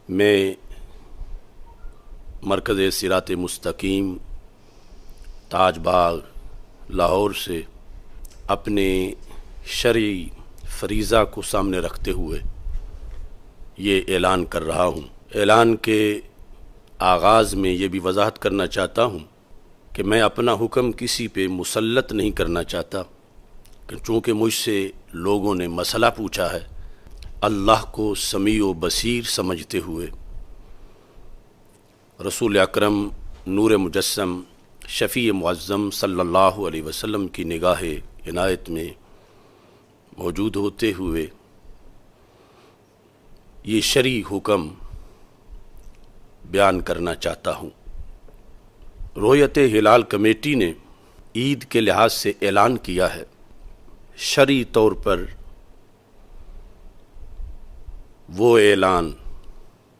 میں مرکز صراط مستقیم تاج باغ لاہور سے اپنے شرعی فریضہ کو سامنے رکھتے ہوئے یہ اعلان کر رہا ہوں۔ اعلان کے آغاز میں یہ بھی وضاحت کرنا چاہتا ہوں کہ میں اپنا حکم کسی پہ مسلط نہیں کرنا چاہتا، کہ چونکہ مجھ سے لوگوں نے مسئلہ پوچھا ہے، اللہ کو سمیع و بصیر سمجھتے ہوئے رسول اکرم نور مجسم شفیع معظم صلی اللہ علیہ وسلم کی نگاہ عنایت میں موجود ہوتے ہوئے یہ شرعی حکم بیان کرنا چاہتا ہوں۔ رؤیت ہلال کمیٹی نے عید کے لحاظ سے اعلان کیا ہے، شرعی طور پر وہ اعلان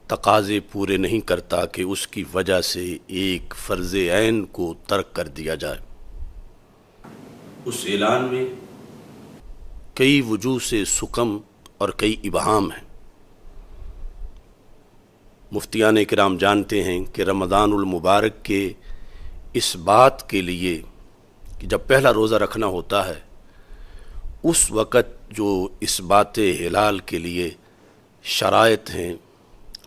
تقاضے پورے نہیں کرتا کہ اس کی وجہ سے ایک فرض عین کو ترک کر دیا جائے۔ اس اعلان میں کئی وجوہ سے سکم اور کئی ابہام ہیں۔ مفتیان کرام جانتے ہیں کہ رمضان المبارک کے اس بات کے لیے کہ جب پہلا روزہ رکھنا ہوتا ہے، اس وقت جو اس بات ہلال کے لیے شرائط ہیں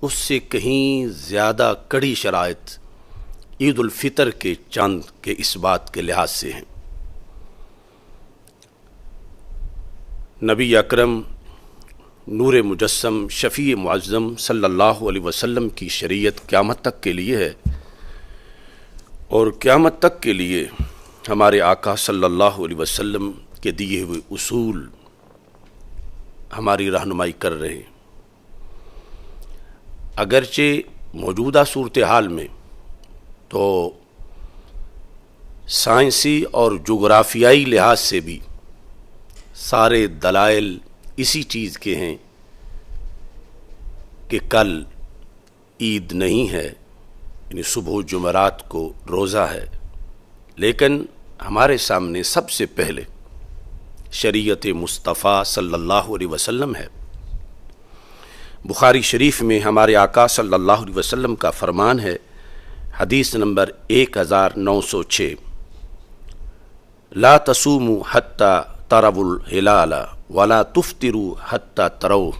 اس سے کہیں زیادہ کڑی شرائط عید الفطر کے چاند کے اس بات کے لحاظ سے ہیں۔ نبی اکرم نور مجسم شفیع معظم صلی اللہ علیہ وسلم کی شریعت قیامت تک کے لیے ہے، اور قیامت تک کے لیے ہمارے آقا صلی اللہ علیہ وسلم کے دیے ہوئے اصول ہماری رہنمائی کر رہے ہیں۔ اگرچہ موجودہ صورتحال میں تو سائنسی اور جغرافیائی لحاظ سے بھی سارے دلائل اسی چیز کے ہیں کہ کل عید نہیں ہے، یعنی صبح جمعرات کو روزہ ہے، لیکن ہمارے سامنے سب سے پہلے شریعت مصطفیٰ صلی اللہ علیہ وسلم ہے۔ بخاری شریف میں ہمارے آقا صلی اللہ علیہ وسلم کا فرمان ہے، حدیث نمبر 1906، لا تصوموا حتی تروا الہلال ولا تفطروا حتی تروہ،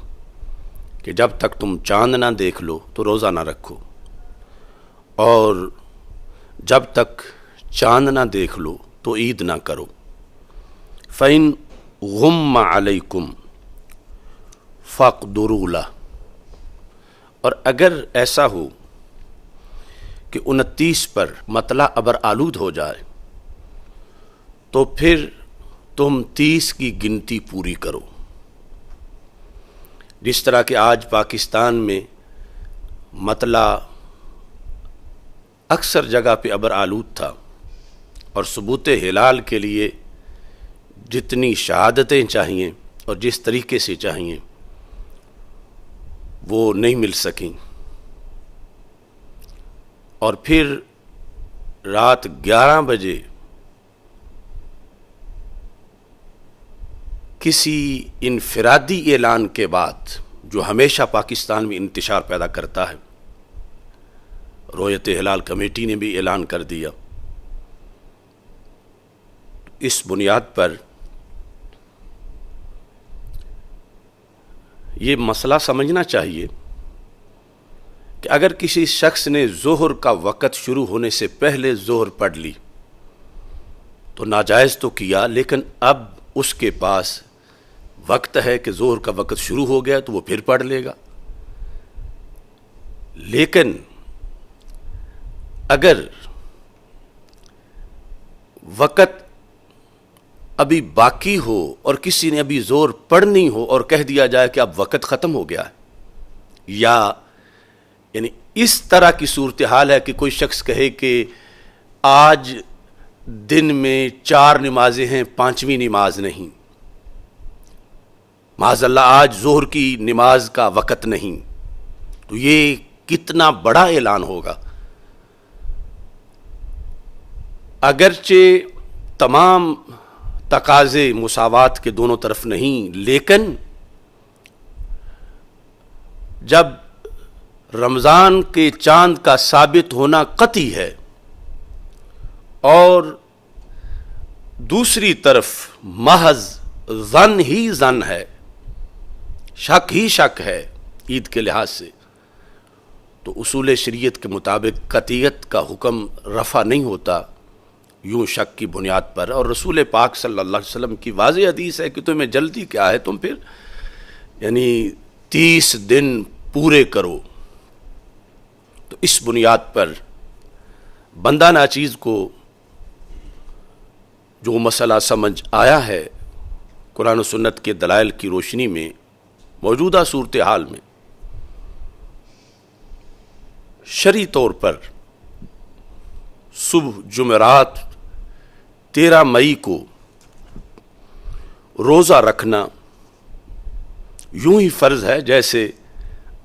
کہ جب تک تم چاند نہ دیکھ لو تو روزہ نہ رکھو، اور جب تک چاند نہ دیکھ لو تو عید نہ کرو۔ فَإِنْ غُمَّ عَلَيْكُمْ فَاقْدُرُوا لَهُ، اور اگر ایسا ہو کہ 29 پر مطلع ابر آلود ہو جائے تو پھر تم 30 کی گنتی پوری کرو۔ جس طرح کہ آج پاکستان میں مطلع اکثر جگہ پہ ابر آلود تھا، اور ثبوت ہلال کے لیے جتنی شہادتیں چاہیے اور جس طریقے سے چاہیے وہ نہیں مل سکیں، اور پھر رات 11 بجے کسی انفرادی اعلان کے بعد جو ہمیشہ پاکستان میں انتشار پیدا کرتا ہے، رؤیت ہلال کمیٹی نے بھی اعلان کر دیا۔ اس بنیاد پر یہ مسئلہ سمجھنا چاہیے کہ اگر کسی شخص نے ظہر کا وقت شروع ہونے سے پہلے ظہر پڑھ لی تو ناجائز تو کیا، لیکن اب اس کے پاس وقت ہے کہ ظہر کا وقت شروع ہو گیا تو وہ پھر پڑھ لے گا۔ لیکن اگر وقت ابھی باقی ہو اور کسی نے ابھی زور پڑھنی ہو اور کہہ دیا جائے کہ اب وقت ختم ہو گیا ہے، یا یعنی اس طرح کی صورتحال ہے کہ کوئی شخص کہے کہ آج دن میں 4 نمازیں ہیں، 5ویں نماز نہیں، معاذ اللہ آج ظہر کی نماز کا وقت نہیں، تو یہ کتنا بڑا اعلان ہوگا۔ اگرچہ تمام تقاضے مساوات کے دونوں طرف نہیں، لیکن جب رمضان کے چاند کا ثابت ہونا قطعی ہے، اور دوسری طرف محض ظن ہی ظن ہے، شک ہی شک ہے عید کے لحاظ سے، تو اصول شریعت کے مطابق قطعیت کا حکم رفع نہیں ہوتا یوں شک کی بنیاد پر۔ اور رسول پاک صلی اللہ علیہ وسلم کی واضح حدیث ہے کہ تمہیں جلدی کیا ہے، تم پھر 30 دن پورے کرو۔ تو اس بنیاد پر بندہ ناچیز کو جو مسئلہ سمجھ آیا ہے قرآن و سنت کے دلائل کی روشنی میں، موجودہ صورتحال میں شرعی طور پر صبح جمعرات 13 مئی کو روزہ رکھنا یوں ہی فرض ہے جیسے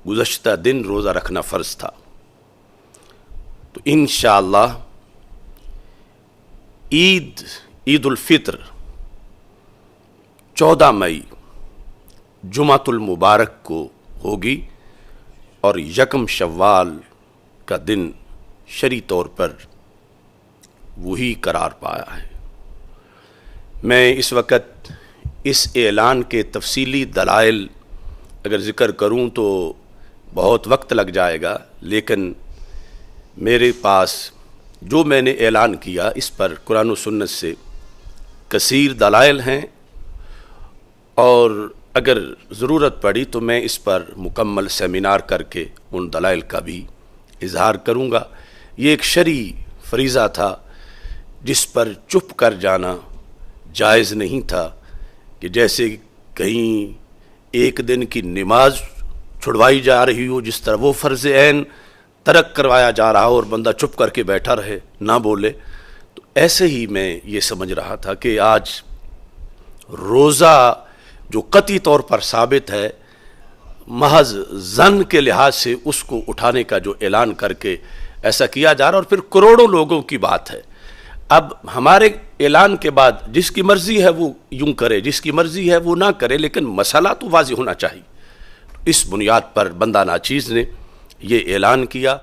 گزشتہ دن روزہ رکھنا فرض تھا۔ تو انشاءاللہ عید الفطر 14 مئی جمعۃ المبارک کو ہوگی، اور 1 شوال کا دن شرعی طور پر وہی قرار پایا ہے۔ میں اس وقت اس اعلان کے تفصیلی دلائل اگر ذکر کروں تو بہت وقت لگ جائے گا، لیکن میرے پاس جو میں نے اعلان کیا اس پر قرآن و سنت سے کثیر دلائل ہیں، اور اگر ضرورت پڑی تو میں اس پر مکمل سیمینار کر کے ان دلائل کا بھی اظہار کروں گا۔ یہ ایک شرعی فریضہ تھا جس پر چپ کر جانا جائز نہیں تھا، کہ جیسے کہیں ایک دن کی نماز چھڑوائی جا رہی ہو، جس طرح وہ فرض عین ترک کروایا جا رہا ہو اور بندہ چپ کر کے بیٹھا رہے، نہ بولے۔ تو ایسے ہی میں یہ سمجھ رہا تھا کہ آج روزہ جو قطعی طور پر ثابت ہے، محض ظن کے لحاظ سے اس کو اٹھانے کا جو اعلان کر کے ایسا کیا جا رہا، اور پھر کروڑوں لوگوں کی بات ہے۔ اب ہمارے اعلان کے بعد جس کی مرضی ہے وہ یوں کرے، جس کی مرضی ہے وہ نہ کرے، لیکن مسئلہ تو واضح ہونا چاہیے۔ اس بنیاد پر بندہ ناچیز نے یہ اعلان کیا۔